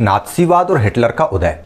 नात्सीवाद और हिटलर का उदय,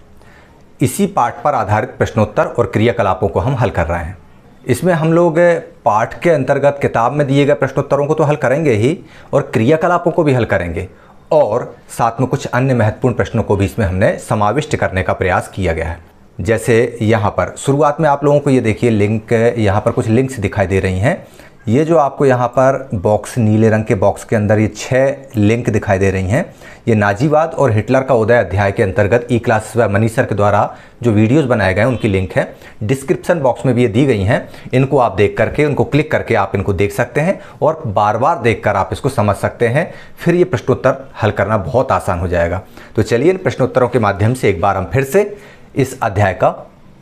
इसी पाठ पर आधारित प्रश्नोत्तर और क्रियाकलापों को हम हल कर रहे हैं। इसमें हम लोग पाठ के अंतर्गत किताब में दिए गए प्रश्नोत्तरों को तो हल करेंगे ही और क्रियाकलापों को भी हल करेंगे और साथ में कुछ अन्य महत्वपूर्ण प्रश्नों को भी इसमें हमने समाविष्ट करने का प्रयास किया गया है। जैसे यहाँ पर शुरुआत में आप लोगों को ये देखिए लिंक, यहाँ पर कुछ लिंक्स दिखाई दे रही हैं। ये जो आपको यहाँ पर बॉक्स, नीले रंग के बॉक्स के अंदर ये 6 लिंक दिखाई दे रही हैं, ये नाजीवाद और हिटलर का उदय अध्याय के अंतर्गत ई क्लास व मनीष सर के द्वारा जो वीडियोस बनाए गए हैं उनकी लिंक है। डिस्क्रिप्शन बॉक्स में भी ये दी गई हैं। इनको आप देख करके, उनको क्लिक करके आप इनको देख सकते हैं और बार बार देखकर आप इसको समझ सकते हैं। फिर ये प्रश्नोत्तर हल करना बहुत आसान हो जाएगा। तो चलिए इन प्रश्नोत्तरों के माध्यम से एक बार हम फिर से इस अध्याय का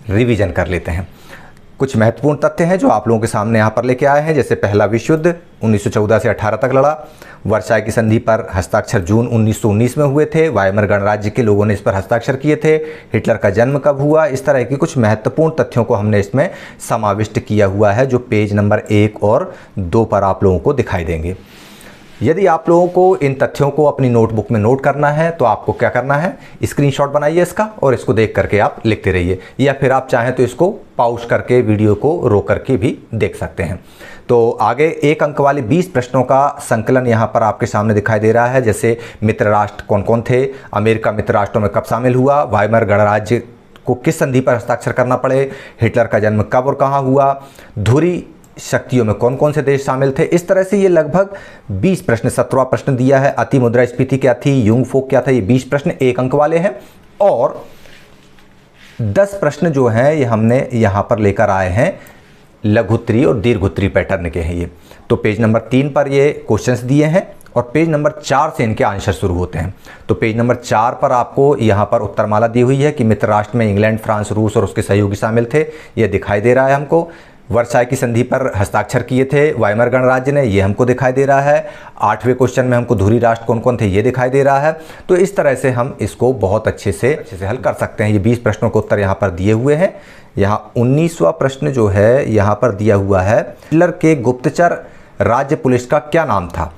रिवीजन कर लेते हैं। कुछ महत्वपूर्ण तथ्य हैं जो आप लोगों के सामने यहाँ पर लेके आए हैं। जैसे पहला विश्व युद्ध 1914 से 18 तक लड़ा, वर्साय की संधि पर हस्ताक्षर जून 1919 में हुए थे, वाइमर गणराज्य के लोगों ने इस पर हस्ताक्षर किए थे, हिटलर का जन्म कब हुआ, इस तरह की कुछ महत्वपूर्ण तथ्यों को हमने इसमें समाविष्ट किया हुआ है जो पेज नंबर 1 और 2 पर आप लोगों को दिखाई देंगे। यदि आप लोगों को इन तथ्यों को अपनी नोटबुक में नोट करना है तो आपको क्या करना है, स्क्रीनशॉट बनाइए इसका और इसको देख करके आप लिखते रहिए, या फिर आप चाहें तो इसको पॉज करके वीडियो को रोक करके भी देख सकते हैं। तो आगे 1 अंक वाले 20 प्रश्नों का संकलन यहाँ पर आपके सामने दिखाई दे रहा है। जैसे मित्र राष्ट्र कौन कौन थे, अमेरिका मित्र राष्ट्रों में कब शामिल हुआ, वाइमर गणराज्य को किस संधि पर हस्ताक्षर करना पड़े, हिटलर का जन्म कब और कहाँ हुआ, धुरी शक्तियों में कौन कौन से देश शामिल थे। इस तरह से ये लगभग 20 प्रश्न, 17वां प्रश्न दिया है, अति मुद्रास्फीति क्या थी, युंग फोक क्या था। ये 20 प्रश्न 1 अंक वाले हैं और 10 प्रश्न जो हैं ये हमने यहाँ पर लेकर आए हैं लघुत्तरी और दीर्घोत्तरी पैटर्न के हैं ये। तो पेज नंबर 3 पर ये क्वेश्चंस दिए हैं और पेज नंबर 4 से इनके आंसर शुरू होते हैं। तो पेज नंबर 4 पर आपको यहाँ पर उत्तरमाला दी हुई है कि मित्र राष्ट्र में इंग्लैंड, फ्रांस, रूस और उसके सहयोगी शामिल थे, ये दिखाई दे रहा है हमको। वर्साय की संधि पर हस्ताक्षर किए थे वाइमर गणराज्य ने, ये हमको दिखाई दे रहा है। 8वें क्वेश्चन में हमको धुरी राष्ट्र कौन कौन थे ये दिखाई दे रहा है। तो इस तरह से हम इसको बहुत अच्छे से हल कर सकते हैं। ये 20 प्रश्नों के उत्तर यहाँ पर दिए हुए हैं। यहाँ 19वां प्रश्न जो है यहाँ पर दिया हुआ है, हिटलर के गुप्तचर राज्य पुलिस का क्या नाम था।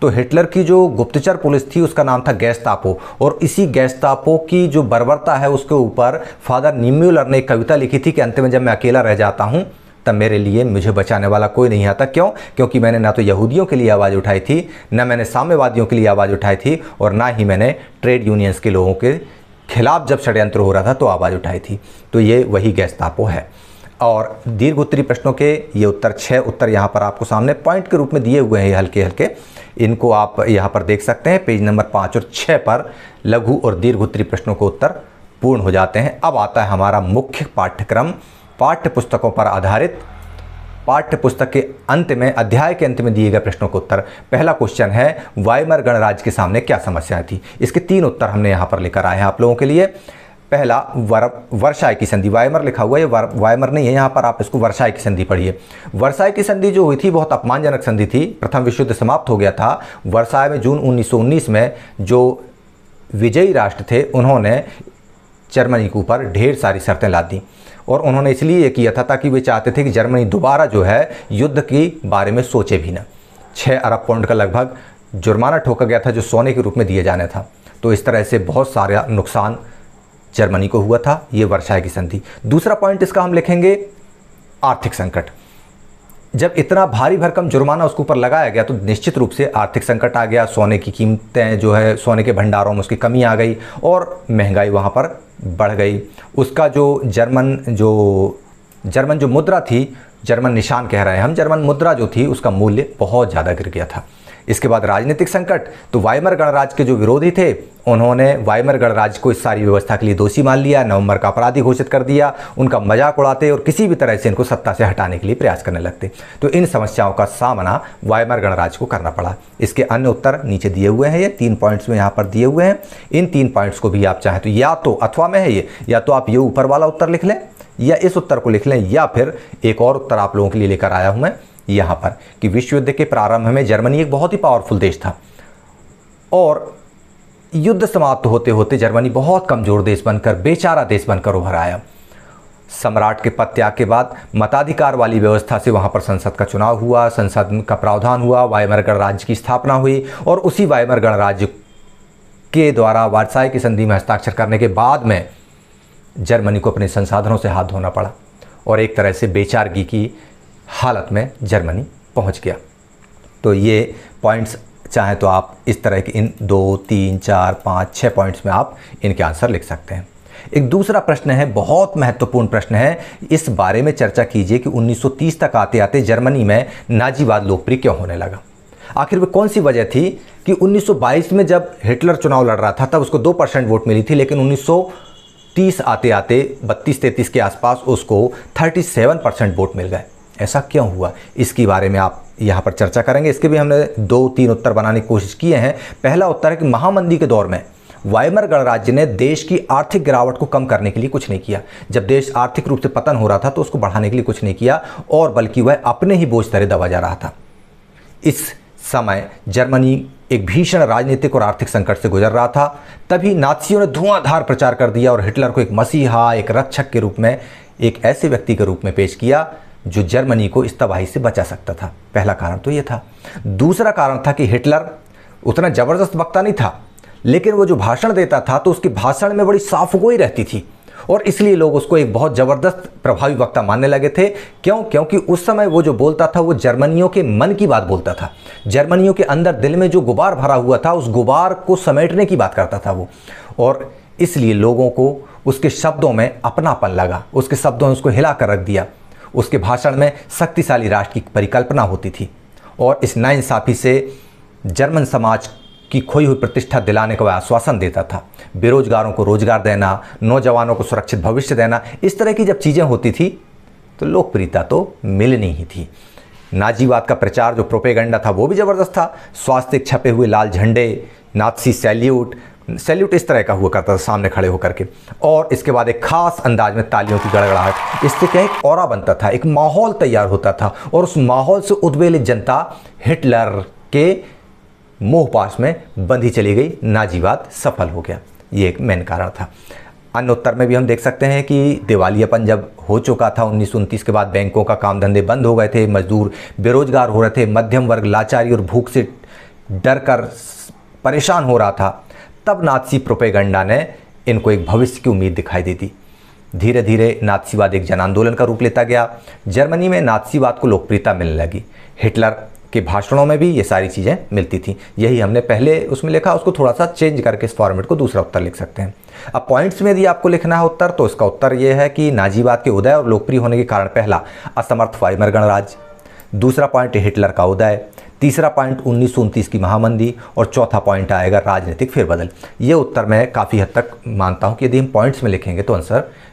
तो हिटलर की जो गुप्तचर पुलिस थी उसका नाम था गैस्टापो, और इसी गैस्टापो की जो बर्बरता है उसके ऊपर फादर निम्यूलर ने एक कविता लिखी थी कि अंत में जब मैं अकेला रह जाता हूँ तब मेरे लिए मुझे बचाने वाला कोई नहीं आता। क्यों? क्योंकि मैंने ना तो यहूदियों के लिए आवाज़ उठाई थी, ना मैंने साम्यवादियों के लिए आवाज़ उठाई थी, और ना ही मैंने ट्रेड यूनियंस के लोगों के खिलाफ जब षड्यंत्र हो रहा था तो आवाज़ उठाई थी। तो ये वही गैस्टापो है। और दीर्घोत्तरी प्रश्नों के ये उत्तर 6 उत्तर यहाँ पर आपको सामने पॉइंट के रूप में दिए हुए हैं, हल्के हल्के, इनको आप यहाँ पर देख सकते हैं। पेज नंबर 5 और 6 पर लघु और दीर्घोत्तरी प्रश्नों के उत्तर पूर्ण हो जाते हैं। अब आता है हमारा मुख्य पाठ्यक्रम, पाठ्य पुस्तकों पर आधारित पाठ्य पुस्तक के अंत में, अध्याय के अंत में दिए गए प्रश्नों का उत्तर। पहला क्वेश्चन है वाइमर गणराज्य के सामने क्या समस्याएं थी। इसके 3 उत्तर हमने यहाँ पर लेकर आए हैं आप लोगों के लिए। पहला वर्साय की संधि, वाइमर लिखा हुआ है, वाइमर नहीं है यहाँ पर, आप इसको वर्साय की संधि पढ़िए। वर्साय की संधि जो हुई थी बहुत अपमानजनक संधि थी। प्रथम विश्व युद्ध समाप्त हो गया था। वर्साय में जून 1919 में जो विजयी राष्ट्र थे उन्होंने जर्मनी के ऊपर ढेर सारी शर्तें ला दी, और उन्होंने इसलिए ये किया था ताकि वे चाहते थे कि जर्मनी दोबारा जो है युद्ध के बारे में सोचे भी ना। 6 अरब पाउंड का लगभग जुर्माना ठोका गया था जो सोने के रूप में दिया जाना था। तो इस तरह से बहुत सारा नुकसान जर्मनी को हुआ था। ये वर्साय की संधि। दूसरा पॉइंट इसका हम लिखेंगे आर्थिक संकट। जब इतना भारी भरकम जुर्माना उसके ऊपर लगाया गया तो निश्चित रूप से आर्थिक संकट आ गया। सोने की कीमतें जो है, सोने के भंडारों में उसकी कमी आ गई और महंगाई वहाँ पर बढ़ गई। उसका जो जर्मन जो मुद्रा थी, जर्मन निशान कह रहे हैं हम, जर्मन मुद्रा जो थी उसका मूल्य बहुत ज़्यादा गिर गया था। इसके बाद राजनीतिक संकट, तो वाइमर गणराज्य के जो विरोधी थे उन्होंने वाइमर गणराज्य को इस सारी व्यवस्था के लिए दोषी मान लिया, नवंबर का अपराधी घोषित कर दिया, उनका मजाक उड़ाते और किसी भी तरह से इनको सत्ता से हटाने के लिए प्रयास करने लगते। तो इन समस्याओं का सामना वाइमर गणराज्य को करना पड़ा। इसके अन्य उत्तर नीचे दिए हुए हैं, ये 3 पॉइंट्स में यहाँ पर दिए हुए हैं। इन 3 पॉइंट्स को भी आप चाहें तो या तो अथवा में है ये, या तो आप ये ऊपर वाला उत्तर लिख लें या इस उत्तर को लिख लें, या फिर एक और उत्तर आप लोगों के लिए लेकर आया हूँ मैं यहाँ पर कि विश्व युद्ध के प्रारंभ में जर्मनी एक बहुत ही पावरफुल देश था और युद्ध समाप्त होते होते जर्मनी बहुत कमजोर देश बनकर, बेचारा देश बनकर उभर आया। सम्राट के पद त्याग के बाद मताधिकार वाली व्यवस्था से वहाँ पर संसद का चुनाव हुआ, संसद का प्रावधान हुआ, वाइमर गणराज्य की स्थापना हुई और उसी वाइमर गणराज्य के द्वारा वर्साई की संधि में हस्ताक्षर करने के बाद में जर्मनी को अपने संसाधनों से हाथ धोना पड़ा और एक तरह से बेचारगी की हालत में जर्मनी पहुंच गया। तो ये पॉइंट्स चाहें तो आप इस तरह के इन 2, 3, 4, 5, 6 पॉइंट्स में आप इनके आंसर लिख सकते हैं। एक दूसरा प्रश्न है, बहुत महत्वपूर्ण प्रश्न है, इस बारे में चर्चा कीजिए कि 1930 तक आते आते जर्मनी में नाजीवाद लोकप्रिय क्यों होने लगा। आखिर में कौन सी वजह थी कि 1922 में जब हिटलर चुनाव लड़ रहा था तब उसको 2% वोट मिली थी, लेकिन 1930 आते आते 32-33 के आसपास उसको 37% वोट मिल गए। ऐसा क्यों हुआ, इसके बारे में आप यहाँ पर चर्चा करेंगे। इसके भी हमने 2-3 उत्तर बनाने की कोशिश किए हैं। पहला उत्तर है कि महामंदी के दौर में वाइमर गणराज्य ने देश की आर्थिक गिरावट को कम करने के लिए कुछ नहीं किया। जब देश आर्थिक रूप से पतन हो रहा था तो उसको बढ़ाने के लिए कुछ नहीं किया और बल्कि वह अपने ही बोझ तले दबा जा रहा था। इस समय जर्मनी एक भीषण राजनीतिक और आर्थिक संकट से गुजर रहा था। तभी नाज़ियों ने धुआंधार प्रचार कर दिया और हिटलर को एक मसीहा, एक रक्षक के रूप में, एक ऐसे व्यक्ति के रूप में पेश किया जो जर्मनी को इस तबाही से बचा सकता था। पहला कारण तो ये था। दूसरा कारण था कि हिटलर उतना ज़बरदस्त वक्ता नहीं था, लेकिन वो जो भाषण देता था तो उसके भाषण में बड़ी साफ़गोई रहती थी और इसलिए लोग उसको एक बहुत ज़बरदस्त प्रभावी वक्ता मानने लगे थे। क्यों? क्योंकि उस समय वो जो बोलता था वो जर्मनियों के मन की बात बोलता था। जर्मनियों के अंदर दिल में जो गुबार भरा हुआ था उस गुबार को समेटने की बात करता था वो, और इसलिए लोगों को उसके शब्दों में अपनापन लगा, उसके शब्दों ने उसको हिला कर रख दिया। उसके भाषण में शक्तिशाली राष्ट्र की परिकल्पना होती थी और इस नाइंसाफ़ी से जर्मन समाज की खोई हुई प्रतिष्ठा दिलाने का वह आश्वासन देता था। बेरोजगारों को रोजगार देना, नौजवानों को सुरक्षित भविष्य देना, इस तरह की जब चीज़ें होती थी तो लोकप्रियता तो मिलनी ही थी। नाजीवाद का प्रचार जो प्रोपेगेंडा था वो भी ज़बरदस्त था। स्वास्थ्य छपे हुए लाल झंडे, नाज़ी सैल्यूट इस तरह का हुआ करता था सामने खड़े होकर के, और इसके बाद एक खास अंदाज में तालियों की गड़गड़ाहट। इससे क्या एक ऑरा बनता था, एक माहौल तैयार होता था और उस माहौल से उद्वेलित जनता हिटलर के मोहपाश में बंधी चली गई। नाजीवाद सफल हो गया। ये एक मेन कारण था। अन्य उत्तर में भी हम देख सकते हैं कि दिवालियापन जब हो चुका था 1929 के बाद, बैंकों का काम धंधे बंद हो गए थे, मजदूर बेरोजगार हो रहे थे, मध्यम वर्ग लाचारी और भूख से डर कर परेशान हो रहा था, तब नाज़ी प्रोपेगेंडा ने इनको एक भविष्य की उम्मीद दिखाई दी थी। धीरे धीरे नाज़ीवाद एक जन आंदोलन का रूप लेता गया। जर्मनी में नाज़ीवाद को लोकप्रियता मिलने लगी। हिटलर के भाषणों में भी ये सारी चीज़ें मिलती थी। यही हमने पहले उसमें लिखा, उसको थोड़ा सा चेंज करके इस फॉर्मेट को दूसरा उत्तर लिख सकते हैं। अब पॉइंट्स में यदि आपको लिखना है उत्तर, तो इसका उत्तर ये है कि नाज़ीवाद के उदय और लोकप्रिय होने के कारण, पहला असमर्थ वाइमर गणराज्य, दूसरा पॉइंट हिटलर का उदय, तीसरा पॉइंट 1929 की महामंदी, और चौथा पॉइंट आएगा राजनीतिक फेरबदल। ये उत्तर मैं काफ़ी हद तक मानता हूँ कि यदि हम पॉइंट्स में लिखेंगे तो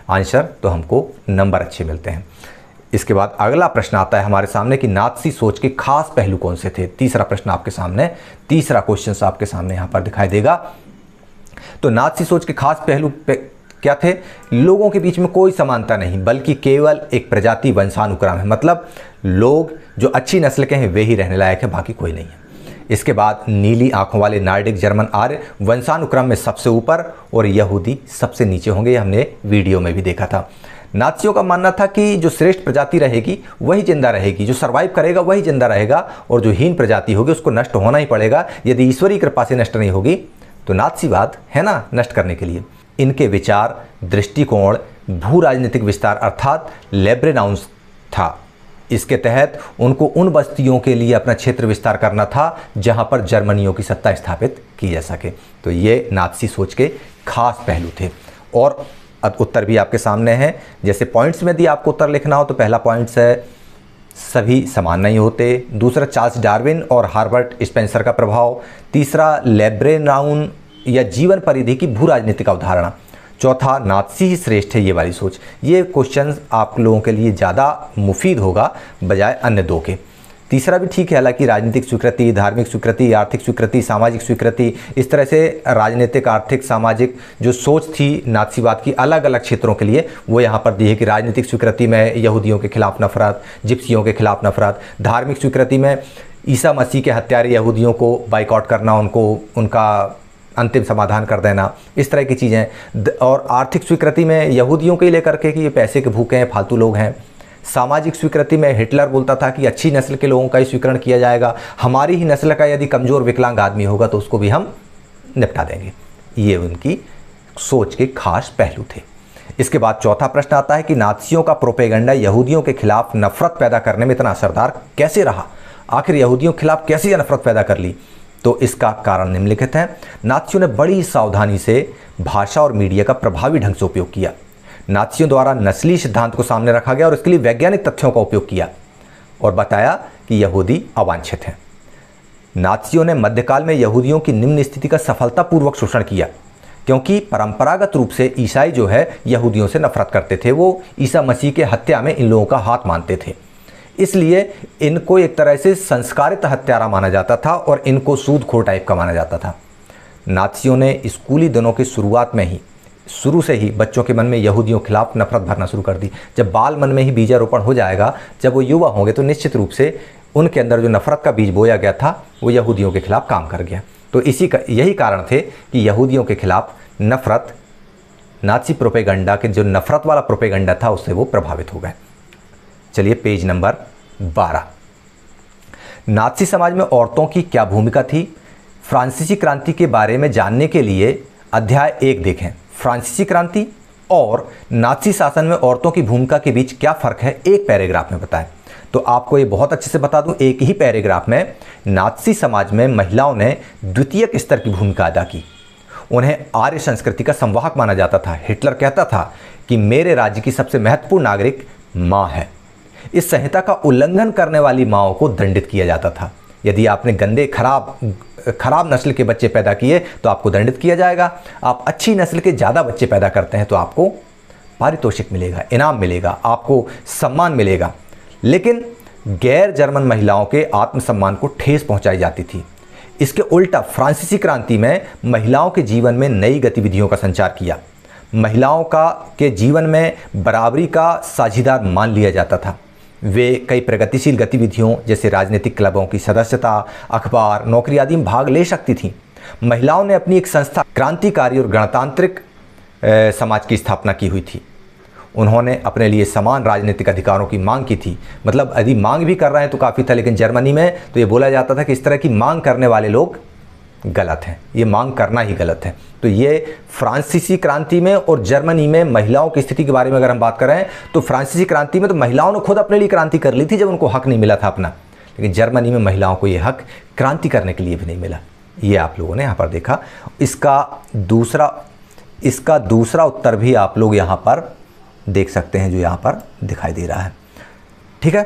आंसर तो हमको नंबर अच्छे मिलते हैं। इसके बाद अगला प्रश्न आता है हमारे सामने कि नाज़ी सोच के खास पहलू कौन से थे। तीसरा प्रश्न आपके सामने, तीसरा क्वेश्चन आपके सामने यहाँ पर दिखाई देगा। तो नाज़ी सोच के खास पहलू क्या थे? लोगों के बीच में कोई समानता नहीं, बल्कि केवल एक प्रजाति वंशानुक्रम है। मतलब लोग जो अच्छी नस्ल के हैं वे ही रहने लायक है, बाकी कोई नहीं है। इसके बाद नीली आंखों वाले नॉर्डिक जर्मन आर्य वंशानुक्रम में सबसे ऊपर और यहूदी सबसे नीचे होंगे। ये हमने वीडियो में भी देखा था। नाज़ियों का मानना था कि जो श्रेष्ठ प्रजाति रहेगी वही जिंदा रहेगी, जो सर्वाइव करेगा वही जिंदा रहेगा, और जो हीन प्रजाति होगी उसको नष्ट होना ही पड़ेगा। यदि ईश्वरीय कृपा से नष्ट नहीं होगी तो नाज़ीवाद है ना नष्ट करने के लिए। इनके विचार, दृष्टिकोण भू राजनीतिक विस्तार अर्थात लेब्रेनाउंस था। इसके तहत उनको उन बस्तियों के लिए अपना क्षेत्र विस्तार करना था जहां पर जर्मनियों की सत्ता स्थापित की जा सके। तो ये नाज़ी सोच के खास पहलू थे। और उत्तर भी आपके सामने है। जैसे पॉइंट्स में यदि आपको उत्तर लिखना हो तो पहला पॉइंट्स है सभी समान नहीं होते, दूसरा चार्ल्स डार्विन और हार्बर्ट स्पेंसर का प्रभाव, तीसरा लेब्रेनाउन या जीवन परिधि की भू राजनीतिक अवधारणा, चौथा नाज़ी ही श्रेष्ठ है ये वाली सोच। ये क्वेश्चन आप लोगों के लिए ज़्यादा मुफीद होगा बजाय अन्य दो के। तीसरा भी ठीक है, हालांकि राजनीतिक स्वीकृति, धार्मिक स्वीकृति, आर्थिक स्वीकृति, सामाजिक स्वीकृति, इस तरह से राजनीतिक, आर्थिक, सामाजिक जो सोच थी नाज़ीवाद की अलग अलग क्षेत्रों के लिए वो यहाँ पर दी है कि राजनीतिक स्वीकृति में यहूदियों के खिलाफ नफरत, जिप्सियों के खिलाफ नफरत, धार्मिक स्वीकृति में ईसा मसीह के हत्यारे यहूदियों को बाइकआउट करना, उनको उनका अंतिम समाधान कर देना, इस तरह की चीज़ें। और आर्थिक स्वीकृति में यहूदियों के लेकर के कि ये पैसे के भूखे हैं, फालतू लोग हैं। सामाजिक स्वीकृति में हिटलर बोलता था कि अच्छी नस्ल के लोगों का ही स्वीकरण किया जाएगा, हमारी ही नस्ल का यदि कमज़ोर विकलांग आदमी होगा तो उसको भी हम निपटा देंगे। ये उनकी सोच के खास पहलू थे। इसके बाद चौथा प्रश्न आता है कि नाज़ियों का प्रोपेगेंडा यहूदियों के खिलाफ नफरत पैदा करने में इतना असरदार कैसे रहा? आखिर यहूदियों के खिलाफ कैसी नफरत पैदा कर ली? तो इसका कारण निम्नलिखित है। नाज़ियों ने बड़ी सावधानी से भाषा और मीडिया का प्रभावी ढंग से उपयोग किया। नाज़ियों द्वारा नस्ली सिद्धांत को सामने रखा गया और इसके लिए वैज्ञानिक तथ्यों का उपयोग किया और बताया कि यहूदी अवांछित हैं। नाज़ियों ने मध्यकाल में यहूदियों की निम्न स्थिति का सफलतापूर्वक शोषण किया, क्योंकि परंपरागत रूप से ईसाई जो है यहूदियों से नफरत करते थे। वो ईसा मसीह के हत्या में इन लोगों का हाथ मानते थे, इसलिए इनको एक तरह से संस्कारित हत्यारा माना जाता था और इनको सूदखोर टाइप का माना जाता था। नाज़ियों ने स्कूली दिनों की शुरुआत में ही शुरू से ही बच्चों के मन में यहूदियों के खिलाफ नफरत भरना शुरू कर दी। जब बाल मन में ही बीजारोपण हो जाएगा, जब वो युवा होंगे, तो निश्चित रूप से उनके अंदर जो नफरत का बीज बोया गया था वो यहूदियों के खिलाफ काम कर गया। तो यही कारण थे कि यहूदियों के खिलाफ नफरत, नाज़ी प्रोपेगेंडा के जो नफरत वाला प्रोपेगेंडा था उससे वो प्रभावित हो गए। चलिए पेज नंबर 12। नाज़ी समाज में औरतों की क्या भूमिका थी? फ्रांसीसी क्रांति के बारे में जानने के लिए अध्याय 1 देखें। फ्रांसीसी क्रांति और नाज़ी शासन में औरतों की भूमिका के बीच क्या फ़र्क है, एक पैराग्राफ में बताएं। तो आपको ये बहुत अच्छे से बता दूं, एक ही पैराग्राफ में नाज़ी समाज में महिलाओं ने द्वितीयक स्तर की भूमिका अदा की। उन्हें आर्य संस्कृति का संवाहक माना जाता था। हिटलर कहता था कि मेरे राज्य की सबसे महत्वपूर्ण नागरिक माँ है। इस संहिता का उल्लंघन करने वाली माँओं को दंडित किया जाता था। यदि आपने गंदे खराब नस्ल के बच्चे पैदा किए तो आपको दंडित किया जाएगा। आप अच्छी नस्ल के ज़्यादा बच्चे पैदा करते हैं तो आपको पारितोषिक मिलेगा, इनाम मिलेगा, आपको सम्मान मिलेगा। लेकिन गैर जर्मन महिलाओं के आत्मसम्मान को ठेस पहुंचाई जाती थी। इसके उल्टा फ्रांसीसी क्रांति में महिलाओं के जीवन में नई गतिविधियों का संचार किया। महिलाओं के जीवन में बराबरी का साझीदार मान लिया जाता था। वे कई प्रगतिशील गतिविधियों जैसे राजनीतिक क्लबों की सदस्यता, अखबार, नौकरी आदि में भाग ले सकती थीं। महिलाओं ने अपनी एक संस्था क्रांतिकारी और गणतांत्रिक समाज की स्थापना की हुई थी। उन्होंने अपने लिए समान राजनीतिक अधिकारों की मांग की थी। मतलब यदि मांग भी कर रहे हैं तो काफ़ी था, लेकिन जर्मनी में तो ये बोला जाता था कि इस तरह की मांग करने वाले लोग गलत हैं, ये मांग करना ही गलत है। तो ये फ्रांसीसी क्रांति में और जर्मनी में महिलाओं की स्थिति के बारे में अगर हम बात करें तो फ्रांसीसी क्रांति में तो महिलाओं ने खुद अपने लिए क्रांति कर ली थी जब उनको हक नहीं मिला था अपना, लेकिन जर्मनी में महिलाओं को ये हक क्रांति करने के लिए भी नहीं मिला। ये आप लोगों ने यहाँ पर देखा। इसका दूसरा उत्तर भी आप लोग यहाँ पर देख सकते हैं जो यहाँ पर दिखाई दे रहा है। ठीक है,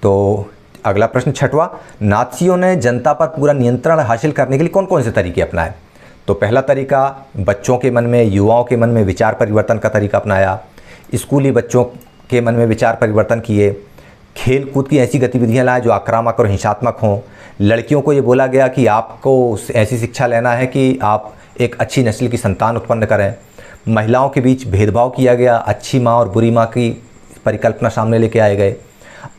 तो अगला प्रश्न छठवां, नाज़ियों ने जनता पर पूरा नियंत्रण हासिल करने के लिए कौन कौन से तरीके अपनाए? तो पहला तरीका, बच्चों के मन में, युवाओं के मन में विचार परिवर्तन का तरीका अपनाया। स्कूली बच्चों के मन में विचार परिवर्तन किए। खेल कूद की ऐसी गतिविधियां लाए जो आक्रामक और हिंसात्मक हों। लड़कियों को ये बोला गया कि आपको ऐसी शिक्षा लेना है कि आप एक अच्छी नस्ल की संतान उत्पन्न करें। महिलाओं के बीच भेदभाव किया गया। अच्छी माँ और बुरी माँ की परिकल्पना सामने लेके आए गए।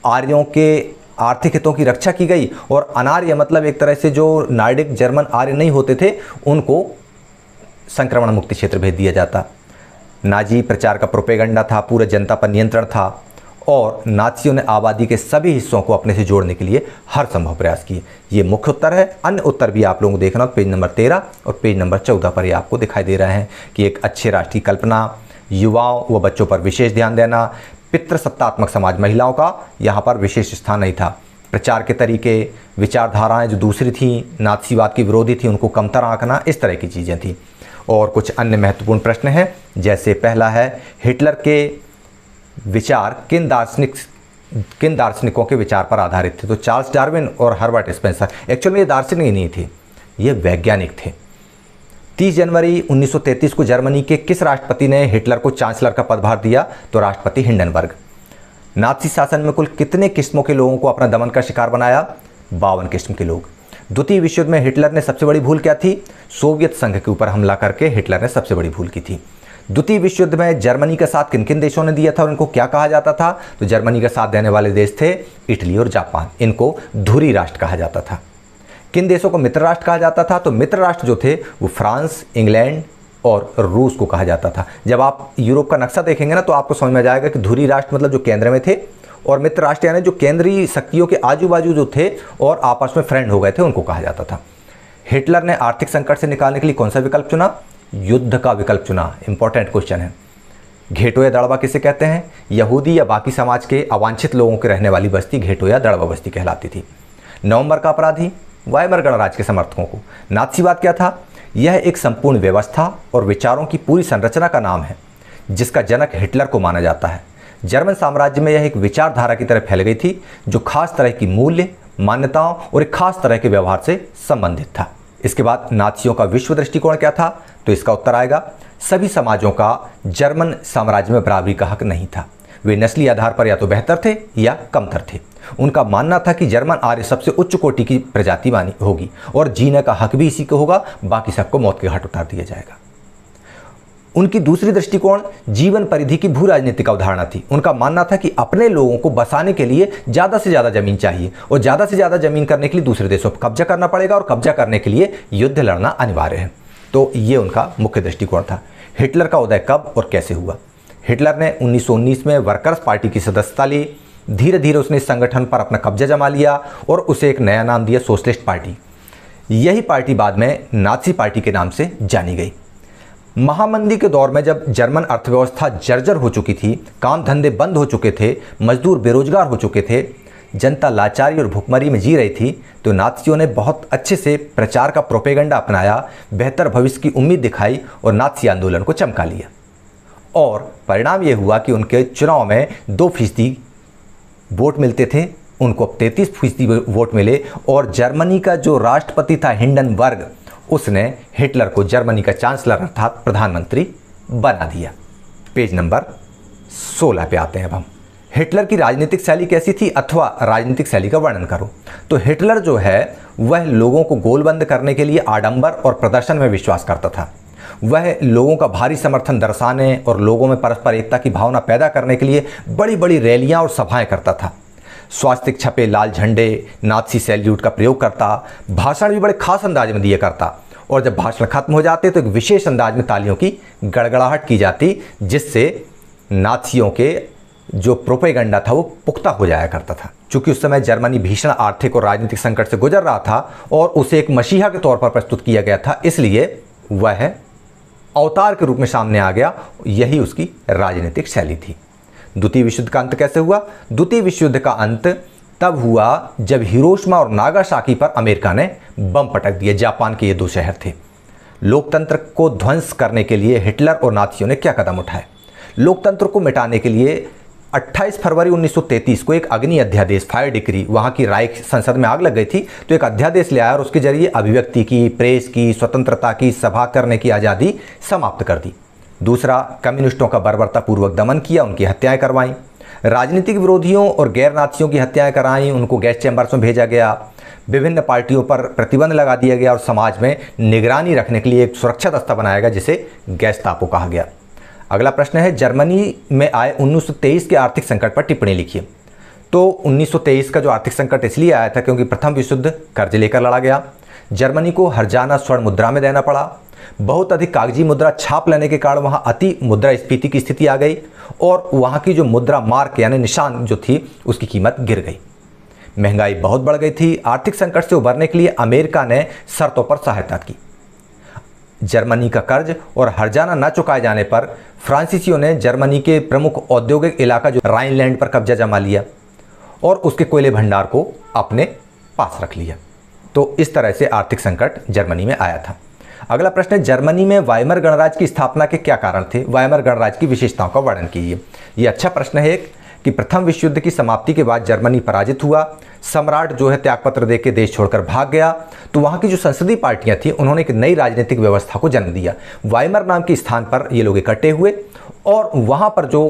आर्यों के आर्थिक हितों की रक्षा की गई और अनार्य मतलब एक तरह से जो नॉर्डिक जर्मन आर्य नहीं होते थे उनको संक्रमण मुक्त क्षेत्र भेज दिया जाता। नाजी प्रचार का प्रोपेगेंडा था, पूरे जनता पर नियंत्रण था और नाज़ियों ने आबादी के सभी हिस्सों को अपने से जोड़ने के लिए हर संभव प्रयास किए। ये मुख्य उत्तर है। अन्य उत्तर भी आप लोगों को देखना पेज नंबर 13 और पेज नंबर 14 पर ये आपको दिखाई दे रहे हैं कि एक अच्छे राष्ट्र की कल्पना, युवाओं व बच्चों पर विशेष ध्यान देना, पितृसत्तात्मक समाज, महिलाओं का यहाँ पर विशेष स्थान नहीं था। प्रचार के तरीके, विचारधाराएं जो दूसरी थीं, नाज़ीवाद की विरोधी थी, उनको कमतर आंकना, इस तरह की चीज़ें थी। और कुछ अन्य महत्वपूर्ण प्रश्न हैं, जैसे पहला है हिटलर के विचार किन दार्शनिकों के विचार पर आधारित थे? तो चार्ल्स डार्विन और हर्बर्ट स्पेंसर। एक्चुअल में ये दार्शनिक नहीं थे, ये वैज्ञानिक थे। 30 जनवरी 1933 को जर्मनी के किस राष्ट्रपति ने हिटलर को चांसलर का पदभार दिया? तो राष्ट्रपति हिंडनबर्ग। नाज़ी शासन में कुल कितने किस्मों के लोगों को अपना दमन का शिकार बनाया? 52 किस्म के लोग। द्वितीय विश्व युद्ध में हिटलर ने सबसे बड़ी भूल क्या थी? सोवियत संघ के ऊपर हमला करके हिटलर ने सबसे बड़ी भूल की थी। द्वितीय विश्व युद्ध में जर्मनी का साथ किन किन देशों ने दिया था और इनको क्या कहा जाता था? तो जर्मनी का साथ देने वाले देश थे इटली और जापान। इनको धुरी राष्ट्र कहा जाता था। किन देशों को मित्र राष्ट्र कहा जाता था? तो मित्र राष्ट्र जो थे वो फ्रांस, इंग्लैंड और रूस को कहा जाता था। जब आप यूरोप का नक्शा देखेंगे ना तो आपको समझ में आ जाएगा कि धुरी राष्ट्र मतलब जो केंद्र में थे और मित्र राष्ट्र यानी जो केंद्रीय शक्तियों के आजू बाजू जो थे और आपस में फ्रेंड हो गए थे, उनको कहा जाता था। हिटलर ने आर्थिक संकट से निकालने के लिए कौन सा विकल्प चुना? युद्ध का विकल्प चुना। इंपॉर्टेंट क्वेश्चन है। घेटो या दड़बा किसे कहते हैं? यहूदी या बाकी समाज के अवांछित लोगों के रहने वाली बस्ती घेटो या दड़बा बस्ती कहलाती थी। नवंबर का अपराधी? वाइमर गणराज्य के समर्थकों को। नाथसीवाद क्या था? यह एक संपूर्ण व्यवस्था और विचारों की पूरी संरचना का नाम है जिसका जनक हिटलर को माना जाता है। जर्मन साम्राज्य में यह एक विचारधारा की तरह फैल गई थी जो खास तरह की मूल्य, मान्यताओं और एक खास तरह के व्यवहार से संबंधित था। इसके बाद नाथियों का विश्व दृष्टिकोण क्या था? तो इसका उत्तर आएगा सभी समाजों का जर्मन साम्राज्य में बराबरी का हक नहीं था। वे नस्ली आधार पर या तो बेहतर थे या कमतर थे। उनका मानना था कि जर्मन आर्य सबसे उच्च कोटि की प्रजाति मानी होगी और जीने का हक भी इसी को होगा, बाकी सबको मौत के घाट उतार दिया जाएगा। उनकी दूसरी दृष्टिकोण जीवन परिधि की भू राजनीतिक अवधारणा थी। उनका मानना था कि अपने लोगों को बसाने के लिए ज़्यादा से ज़्यादा जमीन चाहिए और ज़्यादा से ज़्यादा जमीन करने के लिए दूसरे देशों पर कब्जा करना पड़ेगा और कब्जा करने के लिए युद्ध लड़ना अनिवार्य है। तो ये उनका मुख्य दृष्टिकोण था। हिटलर का उदय कब और कैसे हुआ? हिटलर ने 1919 में वर्कर्स पार्टी की सदस्यता ली। धीरे धीरे उसने इस संगठन पर अपना कब्जा जमा लिया और उसे एक नया नाम दिया सोशलिस्ट पार्टी। यही पार्टी बाद में नाजी पार्टी के नाम से जानी गई। महामंदी के दौर में जब जर्मन अर्थव्यवस्था जर्जर हो चुकी थी, काम धंधे बंद हो चुके थे, मजदूर बेरोजगार हो चुके थे, जनता लाचारी और भुखमरी में जी रही थी, तो नात्सियों ने बहुत अच्छे से प्रचार का प्रोपेगेंडा अपनाया, बेहतर भविष्य की उम्मीद दिखाई और नात्सी आंदोलन को चमका लिया। और परिणाम ये हुआ कि उनके चुनाव में 2% वोट मिलते थे, उनको अब 33% वोट मिले और जर्मनी का जो राष्ट्रपति था हिंडनबर्ग, उसने हिटलर को जर्मनी का चांसलर अर्थात प्रधानमंत्री बना दिया। पेज नंबर 16 पे आते हैं अब हम। हिटलर की राजनीतिक शैली कैसी थी अथवा राजनीतिक शैली का वर्णन करो। तो हिटलर जो है वह लोगों को गोलबंद करने के लिए आडंबर और प्रदर्शन में विश्वास करता था। वह लोगों का भारी समर्थन दर्शाने और लोगों में परस्पर एकता की भावना पैदा करने के लिए बड़ी बड़ी रैलियां और सभाएं करता था। स्वास्तिक छपे लाल झंडे, नाथसी सैल्यूट का प्रयोग करता, भाषण भी बड़े खास अंदाज में दिया करता और जब भाषण खत्म हो जाते तो एक विशेष अंदाज में तालियों की गड़गड़ाहट की जाती, जिससे नाथसियों के जो प्रोपेगेंडा था वो पुख्ता हो जाया करता था। चूंकि उस समय जर्मनी भीषण आर्थिक और राजनीतिक संकट से गुजर रहा था और उसे एक मसीहा के तौर पर प्रस्तुत किया गया था, इसलिए वह अवतार के रूप में सामने आ गया। यही उसकी राजनीतिक शैली थी। द्वितीय विश्व युद्ध का अंत कैसे हुआ? द्वितीय विश्व युद्ध का अंत तब हुआ जब हिरोशिमा और नागासाकी पर अमेरिका ने बम पटक दिए। जापान के ये 2 शहर थे। लोकतंत्र को ध्वंस करने के लिए हिटलर और नाथियों ने क्या कदम उठाए? लोकतंत्र को मिटाने के लिए 28 फरवरी 1933 को एक अग्नि अध्यादेश, फायर डिक्री, वहाँ की राइख संसद में आग लग गई थी तो एक अध्यादेश ले आया और उसके जरिए अभिव्यक्ति की, प्रेस की, स्वतंत्रता की, सभा करने की आज़ादी समाप्त कर दी। दूसरा, कम्युनिस्टों का बर्बरतापूर्वक दमन किया, उनकी हत्याएं करवाईं। राजनीतिक विरोधियों और गैर नाथियों की हत्याएं कराईं, उनको गैस चैम्बर्स में भेजा गया। विभिन्न पार्टियों पर प्रतिबंध लगा दिया गया और समाज में निगरानी रखने के लिए एक सुरक्षा दस्ता बनाया गया जिसे गैस्टापो कहा गया। अगला प्रश्न है, जर्मनी में आए 1923 के आर्थिक संकट पर टिप्पणी लिखिए। तो 1923 का जो आर्थिक संकट इसलिए आया था क्योंकि प्रथम विश्व युद्ध कर्ज लेकर लड़ा गया। जर्मनी को हर्जाना स्वर्ण मुद्रा में देना पड़ा। बहुत अधिक कागजी मुद्रा छाप लेने के कारण वहाँ अति मुद्रास्फीति की स्थिति आ गई और वहाँ की जो मुद्रा मार्क यानी निशान जो थी उसकी कीमत गिर गई। महंगाई बहुत बढ़ गई थी। आर्थिक संकट से उबरने के लिए अमेरिका ने शर्तों पर सहायता की। जर्मनी का कर्ज और हर्जाना न चुकाए जाने पर फ्रांसीसियों ने जर्मनी के प्रमुख औद्योगिक इलाका जो राइनलैंड पर कब्जा जमा लिया और उसके कोयले भंडार को अपने पास रख लिया। तो इस तरह से आर्थिक संकट जर्मनी में आया था। अगला प्रश्न है, जर्मनी में वाइमर गणराज्य की स्थापना के क्या कारण थे? वाइमर गणराज्य की विशेषताओं का वर्णन कीजिए। ये अच्छा प्रश्न है कि प्रथम विश्व युद्ध की समाप्ति के बाद जर्मनी पराजित हुआ। सम्राट जो है त्यागपत्र देकर देश छोड़कर भाग गया, तो वहाँ की जो संसदीय पार्टियां थी उन्होंने एक नई राजनीतिक व्यवस्था को जन्म दिया। वाइमर नाम के स्थान पर ये लोग इकट्ठे हुए और वहाँ पर जो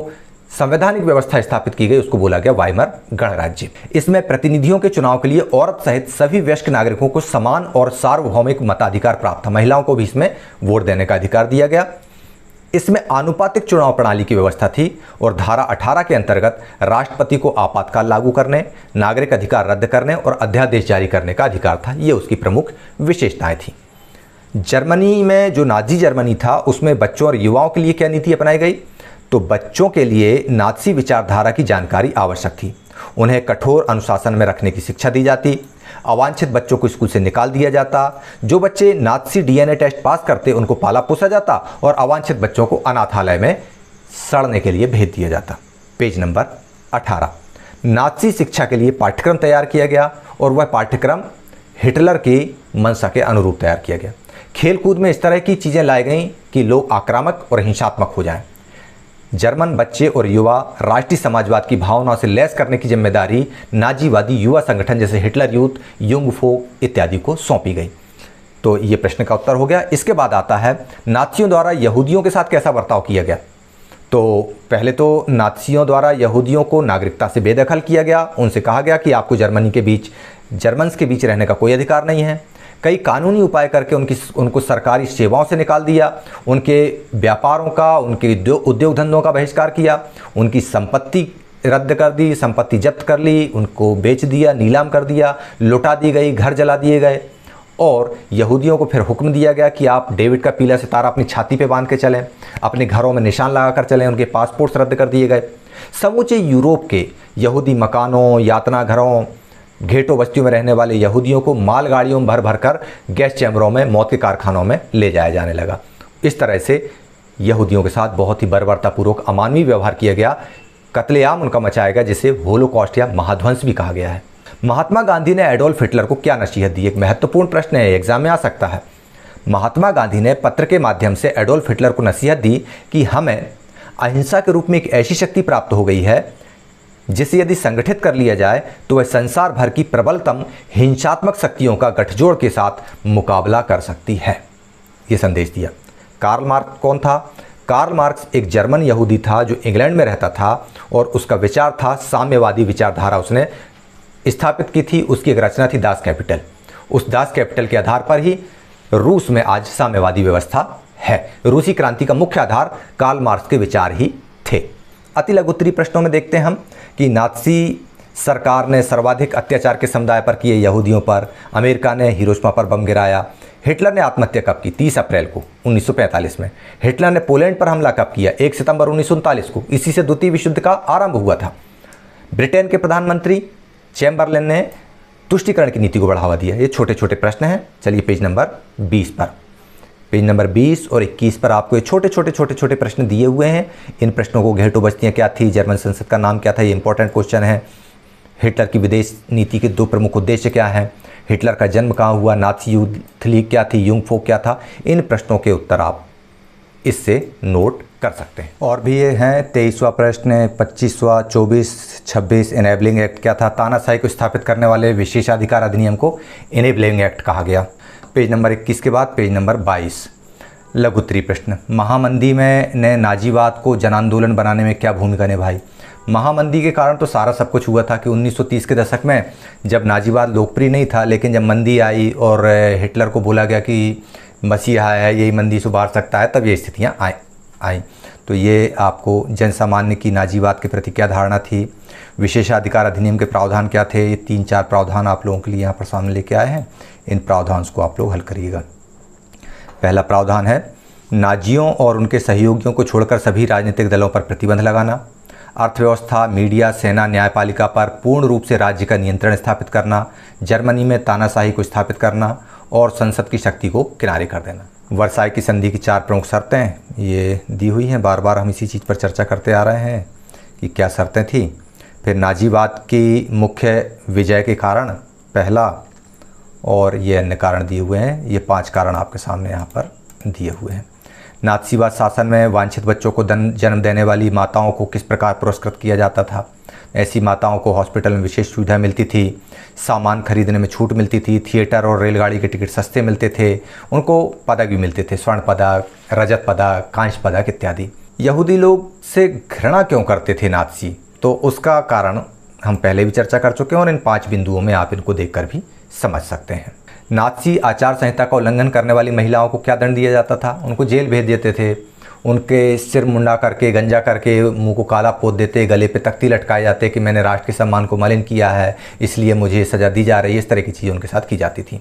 संवैधानिक व्यवस्था स्थापित की गई उसको बोला गया वाइमर गणराज्य। इसमें प्रतिनिधियों के चुनाव के लिए औरत सहित सभी वयस्क नागरिकों को समान और सार्वभौमिक मताधिकार प्राप्त था। महिलाओं को भी इसमें वोट देने का अधिकार दिया गया। इसमें आनुपातिक चुनाव प्रणाली की व्यवस्था थी और धारा 18 के अंतर्गत राष्ट्रपति को आपातकाल लागू करने, नागरिक अधिकार रद्द करने और अध्यादेश जारी करने का अधिकार था। ये उसकी प्रमुख विशेषताएं थी। जर्मनी में जो नाजी जर्मनी था उसमें बच्चों और युवाओं के लिए क्या नीति अपनाई गई? तो बच्चों के लिए नाजी विचारधारा की जानकारी आवश्यक थी। उन्हें कठोर अनुशासन में रखने की शिक्षा दी जाती। अवांछित बच्चों को स्कूल से निकाल दिया जाता। जो बच्चे नाज़ी डीएनए टेस्ट पास करते उनको पाला पोसा जाता और अवांछित बच्चों को अनाथालय में सड़ने के लिए भेज दिया जाता। Page number 18। नाज़ी शिक्षा के लिए पाठ्यक्रम तैयार किया गया और वह पाठ्यक्रम हिटलर की मंशा के अनुरूप तैयार किया गया। खेल कूद में इस तरह की चीज़ें लाई गईं कि लोग आक्रामक और हिंसात्मक हो जाएं। जर्मन बच्चे और युवा राष्ट्रीय समाजवाद की भावनाओं से लैस करने की जिम्मेदारी नाजीवादी युवा संगठन जैसे हिटलर यूथ, युंग फोक इत्यादि को सौंपी गई। तो ये प्रश्न का उत्तर हो गया। इसके बाद आता है नाज़ियों द्वारा यहूदियों के साथ कैसा बर्ताव किया गया। तो पहले तो नाज़ियों द्वारा यहूदियों को नागरिकता से बेदखल किया गया। उनसे कहा गया कि आपको जर्मन्स के बीच रहने का कोई अधिकार नहीं है। कई कानूनी उपाय करके उनको सरकारी सेवाओं से निकाल दिया। उनके व्यापारों का, उनके उद्योग धंधों का बहिष्कार किया। उनकी संपत्ति रद्द कर दी, संपत्ति जब्त कर ली, उनको बेच दिया, नीलाम कर दिया, लुटा दी गई, घर जला दिए गए। और यहूदियों को फिर हुक्म दिया गया कि आप डेविड का पीला सितारा अपनी छाती पे बांध के चलें, अपने घरों में निशान लगाकर चलें। उनके पासपोर्ट्स रद्द कर दिए गए। समूचे यूरोप के यहूदी मकानों, यातना घरों, घेटो बस्तियों में रहने वाले यहूदियों को मालगाड़ियों में भर भर कर गैस चैम्बरों में, मौत के कारखानों में ले जाया जाने लगा। इस तरह से यहूदियों के साथ बहुत ही बर्बरतापूर्वक अमानवीय व्यवहार किया गया। कत्लेआम उनका मचाया गया, जिसे होलोकॉस्ट या महाध्वंस भी कहा गया है। महात्मा गांधी ने एडोल्फ हिटलर को क्या नसीहत दी? एक महत्वपूर्ण प्रश्न है, एग्जाम में आ सकता है। महात्मा गांधी ने पत्र के माध्यम से एडोल्फ हिटलर को नसीहत दी कि हमें अहिंसा के रूप में एक ऐसी शक्ति प्राप्त हो गई है जिसे यदि संगठित कर लिया जाए तो वह संसार भर की प्रबलतम हिंसात्मक शक्तियों का गठजोड़ के साथ मुकाबला कर सकती है। ये संदेश दिया। कार्ल मार्क्स कौन था? कार्ल मार्क्स एक जर्मन यहूदी था जो इंग्लैंड में रहता था और उसका विचार था साम्यवादी विचारधारा उसने स्थापित की थी। उसकी एक रचना थी दास कैपिटल। उस दास कैपिटल के आधार पर ही रूस में आज साम्यवादी व्यवस्था है। रूसी क्रांति का मुख्य आधार कार्ल मार्क्स के विचार ही थे। अति लघु उत्तरीय प्रश्नों में देखते हैं हम कि नाज़ी सरकार ने सर्वाधिक अत्याचार के समुदाय पर किए यहूदियों पर। अमेरिका ने हिरोशिमा पर बम गिराया। हिटलर ने आत्महत्या कब की? 30 अप्रैल को 1945 में। हिटलर ने पोलैंड पर हमला कब किया? 1 सितंबर 1939 को। इसी से द्वितीय विश्व युद्ध का आरंभ हुआ था। ब्रिटेन के प्रधानमंत्री चैम्बरलेन ने तुष्टीकरण की नीति को बढ़ावा दिया। ये छोटे छोटे प्रश्न हैं। चलिए पेज नंबर 20 पर, पेज नंबर 20 और 21 पर आपको ये छोटे छोटे प्रश्न दिए हुए हैं। इन प्रश्नों को घेटो बस्तियाँ क्या थी, जर्मन संसद का नाम क्या था, ये इंपॉर्टेंट क्वेश्चन है। हिटलर की विदेश नीति के 2 प्रमुख उद्देश्य क्या हैं, हिटलर का जन्म कहाँ हुआ, नाज़ी यूथ लीग क्या थी, युंग फोक क्या था। इन प्रश्नों के उत्तर आप इससे नोट कर सकते हैं। और भी ये हैं 23वां प्रश्न, 25वां, 24, 26 इनेबलिंग एक्ट क्या था? तानाशाही को स्थापित करने वाले विशेषाधिकार अधिनियम को इनेबलिंग एक्ट कहा गया। पेज नंबर 21 के बाद पेज नंबर 22 लघु उत्तरीय प्रश्न। महामंदी में ने नाजीवाद को जन आंदोलन बनाने में क्या भूमिका निभाई? महामंदी के कारण तो सारा सब कुछ हुआ था कि 1930 के दशक में जब नाजीवाद लोकप्रिय नहीं था, लेकिन जब मंदी आई और हिटलर को बोला गया कि मसीहा है, यही मंदी से उबार सकता है, तब ये स्थितियाँ आई। तो ये आपको जन सामान्य की नाजीवाद के प्रति क्या धारणा थी, विशेषाधिकार अधिनियम के प्रावधान क्या थे, ये 3-4 प्रावधान आप लोगों के लिए यहाँ पर सामने लेके आए हैं। इन प्रावधान को आप लोग हल करिएगा। पहला प्रावधान है नाजियों और उनके सहयोगियों को छोड़कर सभी राजनीतिक दलों पर प्रतिबंध लगाना। अर्थव्यवस्था, मीडिया, सेना, न्यायपालिका पर पूर्ण रूप से राज्य का नियंत्रण स्थापित करना। जर्मनी में तानाशाही को स्थापित करना और संसद की शक्ति को किनारे कर देना। वर्साई की संधि की 4 प्रमुख शर्तें ये दी हुई हैं। बार बार हम इसी चीज़ पर चर्चा करते आ रहे हैं कि क्या शर्तें थी। फिर नाजीवाद की मुख्य विजय के कारण पहला, और ये अन्य कारण दिए हुए हैं। ये 5 कारण आपके सामने यहाँ पर दिए हुए हैं। नाज़ीवाद शासन में वांछित बच्चों को जन्म देने वाली माताओं को किस प्रकार पुरस्कृत किया जाता था? ऐसी माताओं को हॉस्पिटल में विशेष सुविधा मिलती थी, सामान खरीदने में छूट मिलती थी, थिएटर और रेलगाड़ी के टिकट सस्ते मिलते थे, उनको पदक भी मिलते थे, स्वर्ण पदक, रजत पदक, कांस्य पदक इत्यादि। यहूदी लोग से घृणा क्यों करते थे नाज़ी? तो उसका कारण हम पहले भी चर्चा कर चुके हैं और इन 5 बिंदुओं में आप इनको देखकर भी समझ सकते हैं। नाज़ी आचार संहिता का उल्लंघन करने वाली महिलाओं को क्या दंड दिया जाता था? उनको जेल भेज देते थे, उनके सिर मुंडा करके, गंजा करके, मुंह को काला पोत देते, गले पे तख्ती लटकाए जाते कि मैंने राष्ट्र के सम्मान को मलिन किया है, इसलिए मुझे सज़ा दी जा रही है। इस तरह की चीज़ें उनके साथ की जाती थी।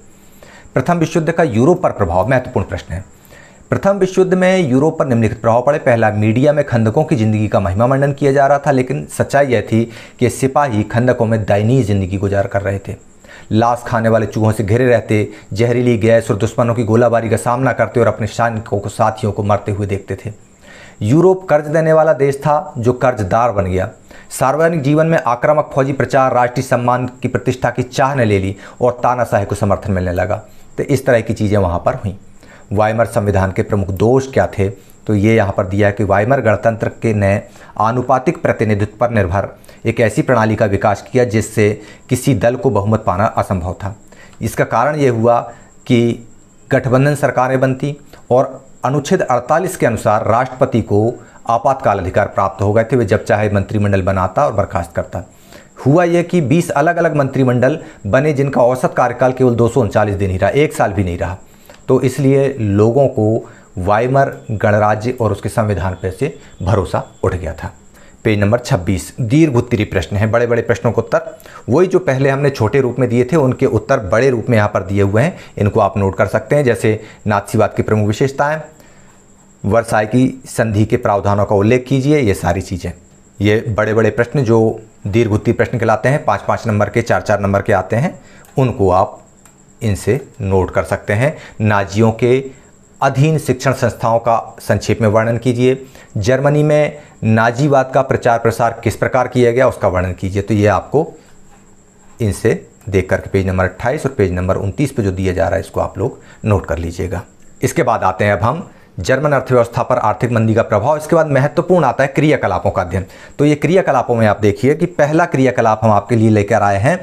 प्रथम विश्व युद्ध का यूरोप पर प्रभाव महत्वपूर्ण प्रश्न है। प्रथम विश्व युद्ध में यूरोप पर निम्नलिखित प्रभाव पड़े। पहला, मीडिया में खंदकों की जिंदगी का महिमा मंडन किया जा रहा था, लेकिन सच्चाई यह थी कि सिपाही खंदकों में दयनीय जिंदगी गुजार कर रहे थे। लाश खाने वाले चूहों से घिरे रहते, जहरीली गैस और दुश्मनों की गोलाबारी का सामना करते और अपने सैनिकों को, साथियों को मरते हुए देखते थे। यूरोप कर्ज देने वाला देश था जो कर्जदार बन गया। सार्वजनिक जीवन में आक्रामक फौजी प्रचार राष्ट्रीय सम्मान की प्रतिष्ठा की चाह ने ले ली और तानाशाही को समर्थन मिलने लगा। तो इस तरह की चीज़ें वहाँ पर हुई। वाइमर संविधान के प्रमुख दोष क्या थे, तो ये यहाँ पर दिया है कि वाइमर गणतंत्र के ने आनुपातिक प्रतिनिधित्व पर निर्भर एक ऐसी प्रणाली का विकास किया जिससे किसी दल को बहुमत पाना असंभव था। इसका कारण ये हुआ कि गठबंधन सरकारें बनती और अनुच्छेद 48 के अनुसार राष्ट्रपति को आपातकाल अधिकार प्राप्त हो गए थे। वे जब चाहे मंत्रिमंडल बनाता और बर्खास्त करता। हुआ यह कि 20 अलग अलग मंत्रिमंडल बने जिनका औसत कार्यकाल केवल 239 दिन ही रहा, 1 साल भी नहीं रहा। तो इसलिए लोगों को वाइमर गणराज्य और उसके संविधान पर से भरोसा उठ गया था। पेज नंबर 26 दीर्घ उत्तरीय प्रश्न हैं, बड़े बड़े प्रश्नों के उत्तर। वही जो पहले हमने छोटे रूप में दिए थे उनके उत्तर बड़े रूप में यहाँ पर दिए हुए हैं, इनको आप नोट कर सकते हैं। जैसे नाथसीवाद की प्रमुख विशेषताएं, वर्साई की संधि के प्रावधानों का उल्लेख कीजिए, ये सारी चीज़ें। ये बड़े बड़े प्रश्न जो दीर्घ उत्तरीय प्रश्न कहलाते हैं, 5-5 नंबर के, 4-4 नंबर के आते हैं, उनको आप इनसे नोट कर सकते हैं। नाजियों के अधीन शिक्षण संस्थाओं का संक्षेप में वर्णन कीजिए। जर्मनी में नाजीवाद का प्रचार प्रसार किस प्रकार किया गया उसका वर्णन कीजिए। तो ये आपको इनसे देख करके पेज नंबर 28 और पेज नंबर 29 पे जो दिया जा रहा है इसको आप लोग नोट कर लीजिएगा। इसके बाद आते हैं अब हम जर्मन अर्थव्यवस्था पर आर्थिक मंदी का प्रभाव। इसके बाद महत्वपूर्ण आता है क्रियाकलापों का अध्ययन। तो ये क्रियाकलापों में आप देखिए कि पहला क्रियाकलाप हम आपके लिए लेकर आए हैं।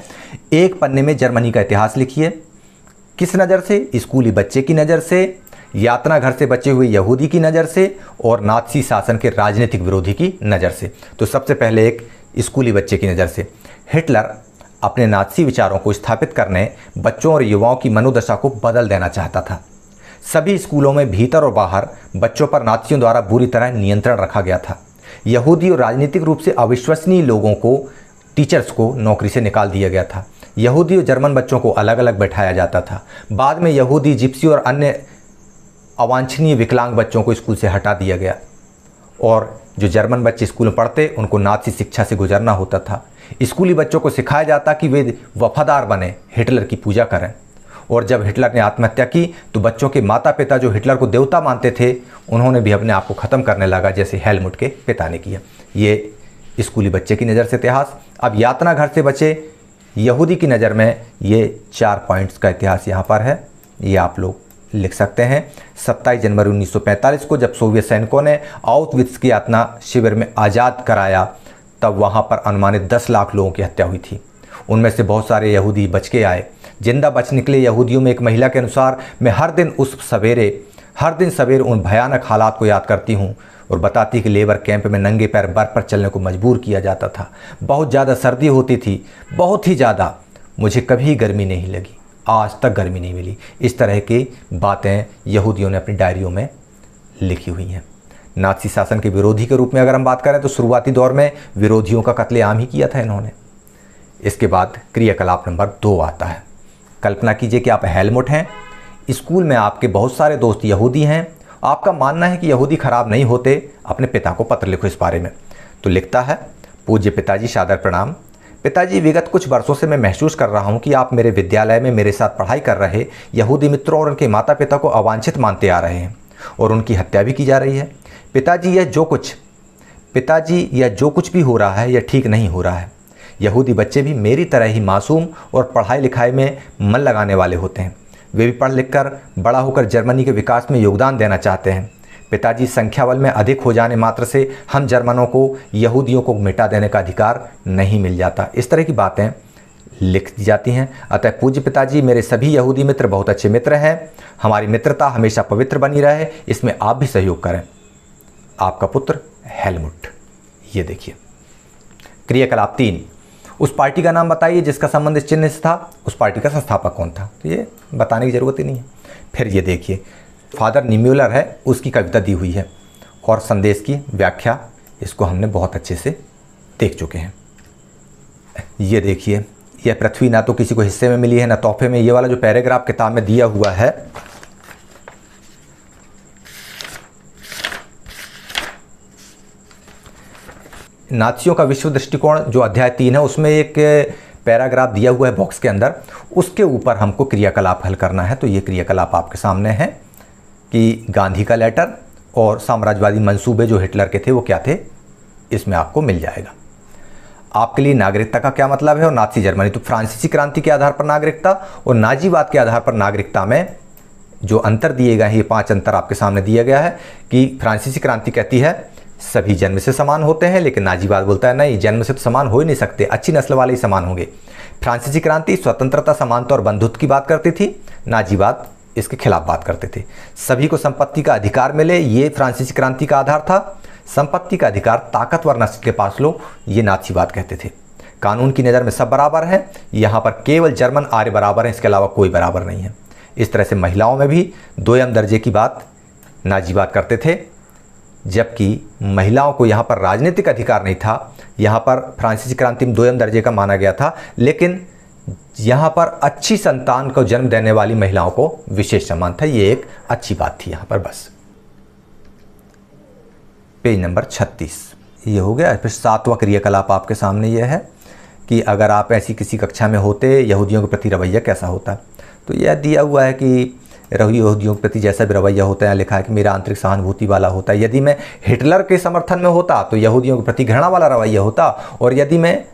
एक पन्ने में जर्मनी का इतिहास लिखिए। किस नज़र से? स्कूली बच्चे की नज़र से, यातना घर से बचे हुए यहूदी की नज़र से और नाज़ी शासन के राजनीतिक विरोधी की नज़र से। तो सबसे पहले एक स्कूली बच्चे की नज़र से। हिटलर अपने नाज़ी विचारों को स्थापित करने बच्चों और युवाओं की मनोदशा को बदल देना चाहता था। सभी स्कूलों में भीतर और बाहर बच्चों पर नाज़ियों द्वारा बुरी तरह नियंत्रण रखा गया था। यहूदी और राजनीतिक रूप से अविश्वसनीय लोगों को, टीचर्स को नौकरी से निकाल दिया गया था। यहूदी और जर्मन बच्चों को अलग अलग बैठाया जाता था। बाद में यहूदी, जिप्सी और अन्य अवांछनीय विकलांग बच्चों को स्कूल से हटा दिया गया और जो जर्मन बच्चे स्कूल में पढ़ते उनको नाज़ी शिक्षा से गुजरना होता था। स्कूली बच्चों को सिखाया जाता कि वे वफादार बने, हिटलर की पूजा करें। और जब हिटलर ने आत्महत्या की तो बच्चों के माता पिता जो हिटलर को देवता मानते थे उन्होंने भी अपने आप को ख़त्म करने लगा, जैसे हेलमुट के पिता ने किया। ये स्कूली बच्चे की नज़र से इतिहास। अब यातना घर से बचे यहूदी की नज़र में ये 4 पॉइंट्स का इतिहास यहाँ पर है, ये आप लोग लिख सकते हैं। 27 जनवरी 1945 को जब सोवियत सैनिकों ने आउटविट्स की यातना शिविर में आज़ाद कराया तब वहाँ पर अनुमानित 10 लाख लोगों की हत्या हुई थी। उनमें से बहुत सारे यहूदी बच के आए। जिंदा बच निकले यहूदियों में एक महिला के अनुसार, मैं हर दिन सवेरे उन भयानक हालात को याद करती हूँ और बताती कि लेबर कैंप में नंगे पैर बर्फ पर चलने को मजबूर किया जाता था। बहुत ज़्यादा सर्दी होती थी, बहुत ही ज़्यादा। मुझे कभी गर्मी नहीं लगी, आज तक गर्मी नहीं मिली। इस तरह की बातें यहूदियों ने अपनी डायरियों में लिखी हुई हैं। नाज़ी शासन के विरोधी के रूप में अगर हम बात करें तो शुरुआती दौर में विरोधियों का कत्लेआम ही किया था इन्होंने। इसके बाद क्रियाकलाप नंबर 2 आता है। कल्पना कीजिए कि आप हेलमुट हैं, स्कूल में आपके बहुत सारे दोस्त यहूदी हैं। आपका मानना है कि यहूदी खराब नहीं होते, अपने पिता को पत्र लिखो इस बारे में। तो लिखता है, पूज्य पिताजी, सादर प्रणाम। पिताजी, विगत कुछ वर्षों से मैं महसूस कर रहा हूं कि आप मेरे विद्यालय में मेरे साथ पढ़ाई कर रहे यहूदी मित्रों और उनके माता पिता को अवांछित मानते आ रहे हैं और उनकी हत्या भी की जा रही है। पिताजी, यह जो कुछ भी हो रहा है यह ठीक नहीं हो रहा है। यहूदी बच्चे भी मेरी तरह ही मासूम और पढ़ाई लिखाई में मन लगाने वाले होते हैं। वे भी पढ़ लिख कर बड़ा होकर जर्मनी के विकास में योगदान देना चाहते हैं। पिताजी, संख्या बल में अधिक हो जाने मात्र से हम जर्मनों को यहूदियों को मिटा देने का अधिकार नहीं मिल जाता। इस तरह की बातें लिख दी जाती हैं। अतः पूज्य पिताजी, मेरे सभी यहूदी मित्र बहुत अच्छे मित्र हैं। हमारी मित्रता हमेशा पवित्र बनी रहे, इसमें आप भी सहयोग करें। आपका पुत्र हेलमुट। ये देखिए क्रियाकलाप 3। उस पार्टी का नाम बताइए जिसका संबंध इस चिन्ह से था। उस पार्टी का संस्थापक कौन था? तो ये बताने की ज़रूरत ही नहीं है। फिर ये देखिए, फादर निम्यूलर है, उसकी कविता दी हुई है और संदेश की व्याख्या, इसको हमने बहुत अच्छे से देख चुके हैं। ये देखिए, यह पृथ्वी ना तो किसी को हिस्से में मिली है ना तोहफे में। ये वाला जो पैराग्राफ किताब में दिया हुआ है नाज़ियों का विश्व दृष्टिकोण जो अध्याय 3 है उसमें एक पैराग्राफ दिया हुआ है बॉक्स के अंदर, उसके ऊपर हमको क्रियाकलाप हल करना है। तो ये क्रियाकलाप आपके सामने है कि गांधी का लेटर और साम्राज्यवादी मंसूबे जो हिटलर के थे वो क्या थे, इसमें आपको मिल जाएगा। आपके लिए नागरिकता का क्या मतलब है और नाज़ी जर्मनी, तो फ्रांसीसी क्रांति के आधार पर नागरिकता और नाजीवाद के आधार पर नागरिकता में जो अंतर दिए गए हैं, ये 5 अंतर आपके सामने दिया गया है कि फ्रांसीसी क्रांति कहती है सभी जन्म से समान होते हैं, लेकिन नाजीवाद बोलता है नहीं, जन्म से तो समान हो ही नहीं सकते, अच्छी नस्ल वाले ही समान होंगे। फ्रांसीसी क्रांति स्वतंत्रता, समानता और बंधुत्व की बात करती थी, नाजीवाद इसके खिलाफ बात करते थे। सभी को संपत्ति का अधिकार मिले, ये फ्रांसीसी क्रांति का आधार था। संपत्ति का अधिकार ताकतवर नस्ल के पास लो, ये नाजीवाद कहते थे। कानून की नज़र में सब बराबर हैं, यहाँ पर केवल जर्मन आर्य बराबर हैं, इसके अलावा कोई बराबर नहीं है। इस तरह से महिलाओं में भी 2 दर्जे की बात नाजीवाद करते थे, जबकि महिलाओं को यहाँ पर राजनीतिक अधिकार नहीं था। यहाँ पर फ्रांसीसी क्रांति में 2 दर्जे का माना गया था, लेकिन यहाँ पर अच्छी संतान को जन्म देने वाली महिलाओं को विशेष सम्मान था। ये एक अच्छी बात थी यहाँ पर। बस पेज नंबर 36 ये हो गया। फिर 7वां क्रियाकलाप आपके सामने ये है कि अगर आप ऐसी किसी कक्षा में होते, यहूदियों के प्रति रवैया कैसा होता। तो यह दिया हुआ है कि यहूदियों के प्रति जैसा भी रवैया होता है, लिखा है कि मेरा आंतरिक सहानुभूति वाला होता है। यदि मैं हिटलर के समर्थन में होता तो यहूदियों के प्रति घृणा वाला रवैया होता, और यदि मैं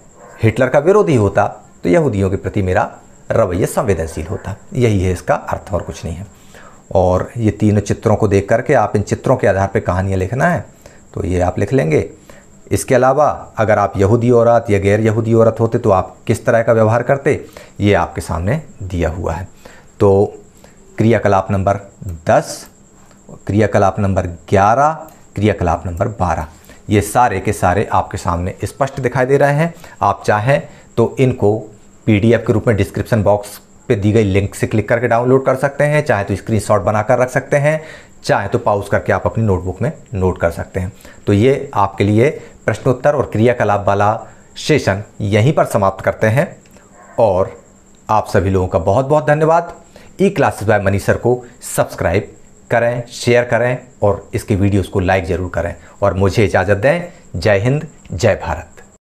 हिटलर का विरोधी होता तो यहूदियों के प्रति मेरा रवैया संवेदनशील होता। यही है इसका अर्थ, और कुछ नहीं है। और ये तीनों चित्रों को देख करके आप इन चित्रों के आधार पर कहानियाँ लिखना है, तो ये आप लिख लेंगे। इसके अलावा अगर आप यहूदी औरत या गैर यहूदी औरत होते तो आप किस तरह का व्यवहार करते, ये आपके सामने दिया हुआ है। तो क्रियाकलाप नंबर 10, क्रियाकलाप नंबर 11, क्रियाकलाप नंबर 12, ये सारे के सारे आपके सामने स्पष्ट दिखाई दे रहे हैं। आप चाहें तो इनको PDF के रूप में डिस्क्रिप्शन बॉक्स पे दी गई लिंक से क्लिक करके डाउनलोड कर सकते हैं, चाहे तो स्क्रीनशॉट बनाकर रख सकते हैं, चाहे तो पॉज करके आप अपनी नोटबुक में नोट कर सकते हैं। तो ये आपके लिए प्रश्नोत्तर और क्रियाकलाप वाला सेशन यहीं पर समाप्त करते हैं, और आप सभी लोगों का बहुत बहुत धन्यवाद। ई क्लासेस बाय मनीष सर को सब्सक्राइब करें, शेयर करें और इसके वीडियोस को लाइक ज़रूर करें, और मुझे इजाज़त दें। जय हिंद, जय भारत।